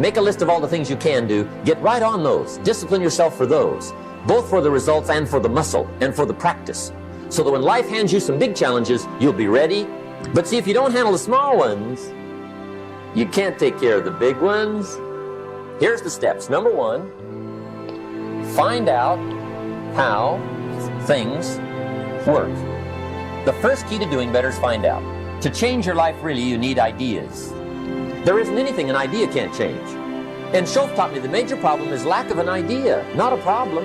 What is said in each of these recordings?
Make a list of all the things you can do. Get right on those. Discipline yourself for those, both for the results and for the muscle and for the practice, so that when life hands you some big challenges, you'll be ready. But see, if you don't handle the small ones, you can't take care of the big ones. Here's the steps. Number one, find out how things work. The first key to doing better is find out. To change your life, really, you need ideas. There isn't anything an idea can't change. And Schoaf taught me the major problem is lack of an idea, not a problem.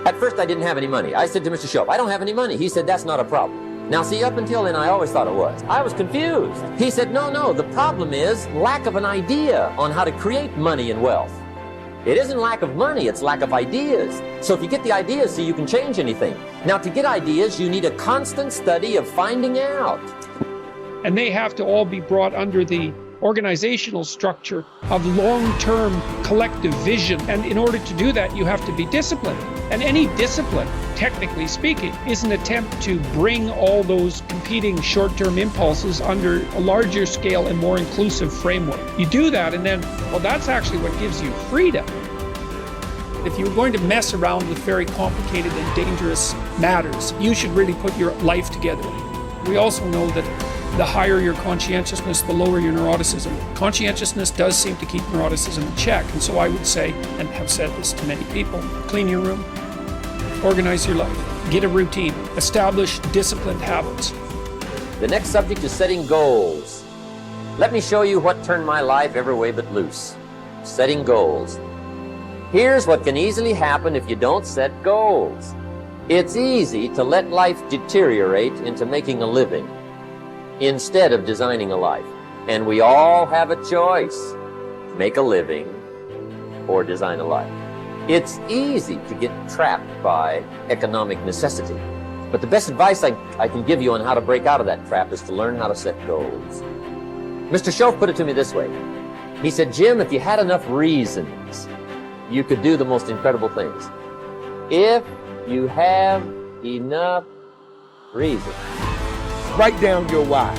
At first, I didn't have any money. I said to Mr. Schoaf, I don't have any money. He said, that's not a problem. Now, see, up until then, I always thought it was. I was confused. He said, no, the problem is lack of an idea on how to create money and wealth. It isn't lack of money, it's lack of ideas. So if you get the ideas, see, you can change anything. Now, to get ideas, you need a constant study of finding out. And they have to all be brought under the organizational structure of long-term collective vision. And in order to do that, you have to be disciplined. And any discipline, technically speaking, is an attempt to bring all those competing short-term impulses under a larger scale and more inclusive framework. You do that, and then, well, that's actually what gives you freedom. If you're going to mess around with very complicated and dangerous matters, you should really put your life together. We also know that the higher your conscientiousness, the lower your neuroticism. Conscientiousness does seem to keep neuroticism in check, and so I would say, and have said this to many people, clean your room, organize your life, get a routine, establish disciplined habits. The next subject is setting goals. Let me show you what turned my life every way but loose. Setting goals. Here's what can easily happen if you don't set goals. It's easy to let life deteriorate into making a living instead of designing a life. And we all have a choice. Make a living or design a life. It's easy to get trapped by economic necessity. But the best advice I can give you on how to break out of that trap is to learn how to set goals. Mr. Schoaf put it to me this way. He said, Jim, if you had enough reasons, you could do the most incredible things. If you have enough reasons. Write down your why.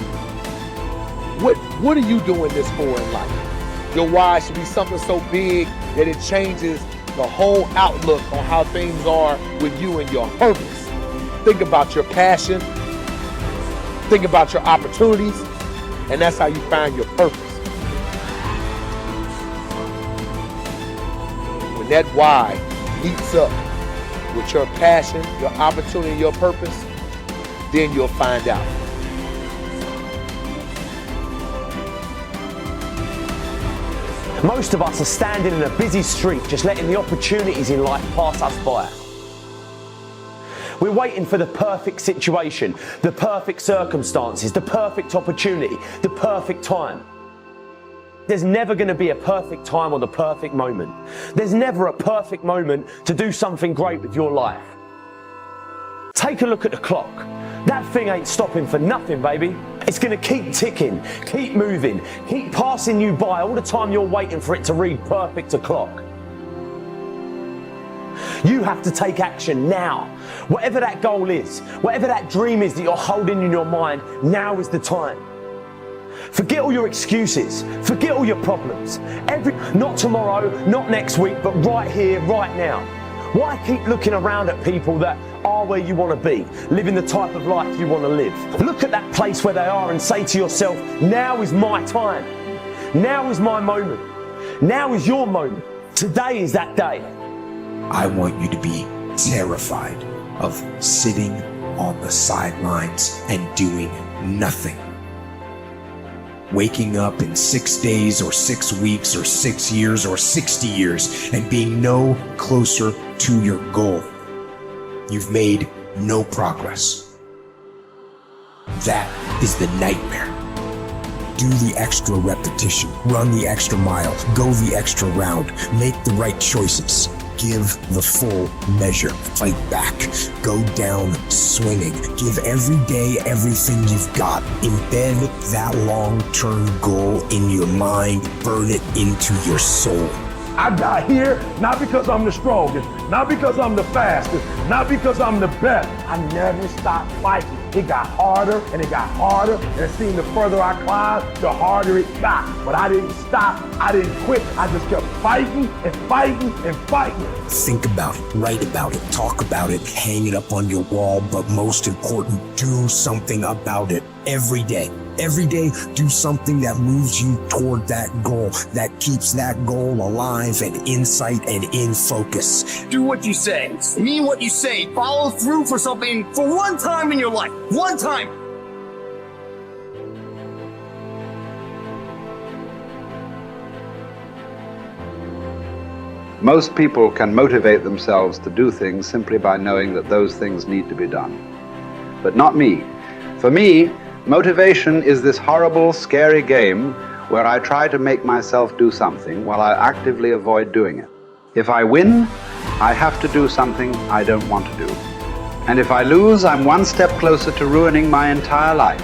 What are you doing this for in life? Your why should be something so big that it changes the whole outlook on how things are with you and your purpose. Think about your passion. Think about your opportunities. And that's how you find your purpose. When that why meets up with your passion, your opportunity, and your purpose, then you'll find out. Most of us are standing in a busy street, just letting the opportunities in life pass us by. We're waiting for the perfect situation, the perfect circumstances, the perfect opportunity, the perfect time. There's never going to be a perfect time or the perfect moment. There's never a perfect moment to do something great with your life. Take a look at the clock. That thing ain't stopping for nothing, baby. It's going to keep ticking, keep moving, keep passing you by all the time you're waiting for it to read perfect o'clock. You have to take action now. Whatever that goal is, whatever that dream is that you're holding in your mind, now is the time. Forget all your excuses. Forget all your problems. Not tomorrow, not next week, but right here, right now. Why keep looking around at people that are where you want to be, living the type of life you want to live? Look at that place where they are and say to yourself, now is my time. Now is my moment. Now is your moment. Today is that day. I want you to be terrified of sitting on the sidelines and doing nothing. Waking up in 6 days or 6 weeks or 6 years or 60 years and being no closer to your goal. You've made no progress. That is the nightmare. Do the extra repetition, run the extra mile, go the extra round, make the right choices. Give the full measure. Fight back. Go down swinging. Give every day everything you've got. Embed that long-term goal in your mind. Burn it into your soul. I got here not because I'm the strongest, not because I'm the fastest, not because I'm the best. I never stopped fighting. It got harder and it got harder, and it seemed the further I climbed, the harder it got. But I didn't stop, I didn't quit. I just kept fighting and fighting and fighting. Think about it, write about it, talk about it, hang it up on your wall, but most important, do something about it every day. Every day, do something that moves you toward that goal, that keeps that goal alive and in sight and in focus. Do what you say, mean what you say, follow through for something for one time in your life. One time. Most people can motivate themselves to do things simply by knowing that those things need to be done. But not me. For me, motivation is this horrible, scary game where I try to make myself do something while I actively avoid doing it. If I win, I have to do something I don't want to do. And if I lose, I'm one step closer to ruining my entire life.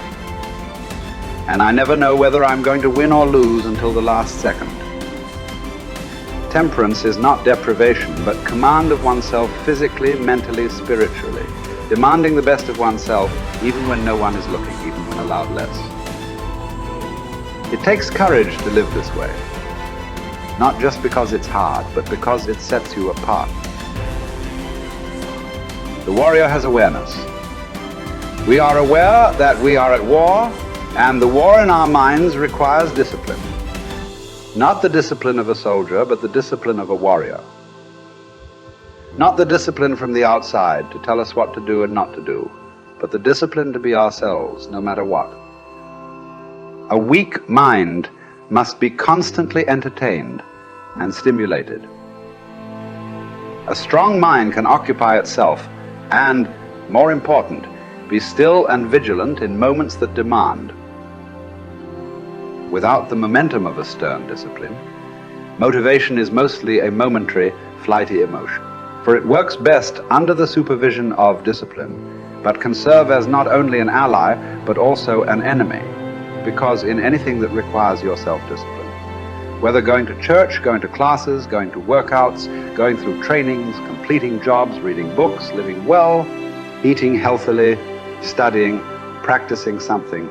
And I never know whether I'm going to win or lose until the last second. Temperance is not deprivation, but command of oneself physically, mentally, spiritually. Demanding the best of oneself, even when no one is looking, even when allowed less. It takes courage to live this way. Not just because it's hard, but because it sets you apart. The warrior has awareness. We are aware that we are at war, and the war in our minds requires discipline. Not the discipline of a soldier, but the discipline of a warrior. Not the discipline from the outside to tell us what to do and not to do, but the discipline to be ourselves, no matter what. A weak mind must be constantly entertained and stimulated. A strong mind can occupy itself and, more important, be still and vigilant in moments that demand. Without the momentum of a stern discipline, motivation is mostly a momentary, flighty emotion. For it works best under the supervision of discipline, but can serve as not only an ally, but also an enemy, because in anything that requires your self-discipline, whether going to church, going to classes, going to workouts, going through trainings, completing jobs, reading books, living well, eating healthily, studying, practicing something,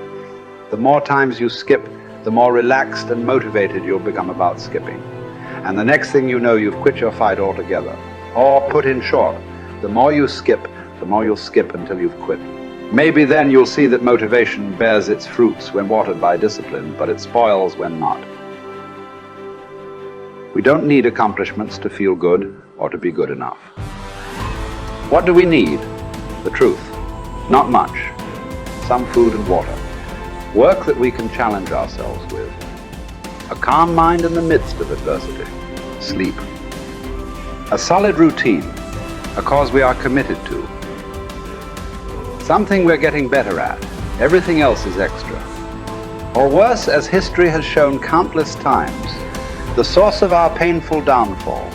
the more times you skip, the more relaxed and motivated you'll become about skipping. And the next thing you know, you've quit your fight altogether. Or put in short, the more you skip, the more you'll skip until you've quit. Maybe then you'll see that motivation bears its fruits when watered by discipline, but it spoils when not. We don't need accomplishments to feel good or to be good enough. What do we need? The truth. Not much. Some food and water. Work that we can challenge ourselves with. A calm mind in the midst of adversity. Sleep. A solid routine. A cause we are committed to. Something we're getting better at. Everything else is extra. Or worse, as history has shown countless times, the source of our painful downfall.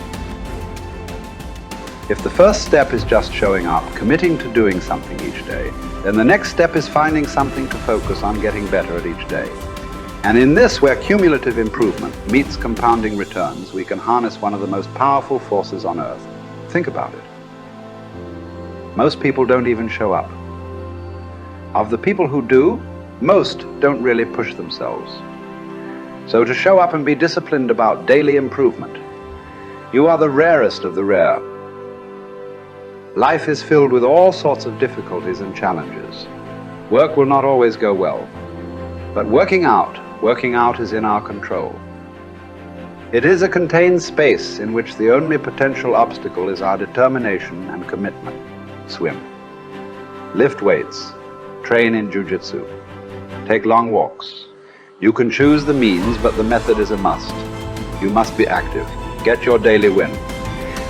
If the first step is just showing up, committing to doing something each day, then the next step is finding something to focus on getting better at each day. And in this, where cumulative improvement meets compounding returns, we can harness one of the most powerful forces on earth. Think about it. Most people don't even show up. Of the people who do, most don't really push themselves. So to show up and be disciplined about daily improvement, you are the rarest of the rare. Life is filled with all sorts of difficulties and challenges. Work will not always go well. But working out is in our control. It is a contained space in which the only potential obstacle is our determination and commitment. Swim. Lift weights. Train in jiu-jitsu. Take long walks. You can choose the means, but the method is a must. You must be active. Get your daily win.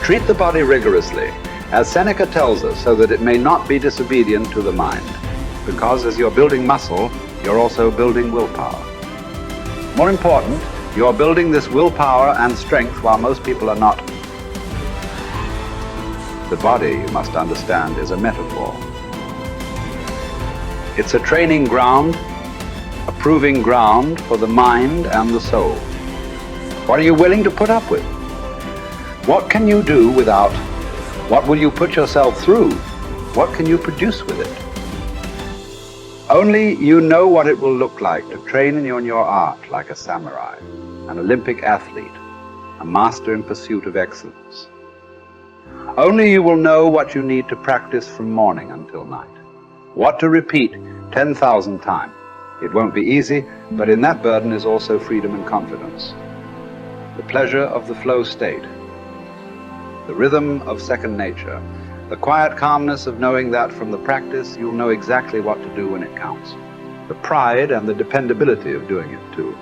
Treat the body rigorously, as Seneca tells us, so that it may not be disobedient to the mind. Because as you're building muscle, you're also building willpower. More important, you're building this willpower and strength while most people are not. The body, you must understand, is a metaphor. It's a training ground, a proving ground for the mind and the soul. What are you willing to put up with? What can you do without? What will you put yourself through? What can you produce with it? Only you know what it will look like to train in your art like a samurai, an Olympic athlete, a master in pursuit of excellence. Only you will know what you need to practice from morning until night, what to repeat 10,000 times. It won't be easy, but in that burden is also freedom and confidence. The pleasure of the flow state, the rhythm of second nature, the quiet calmness of knowing that from the practice you'll know exactly what to do when it counts, the pride and the dependability of doing it too.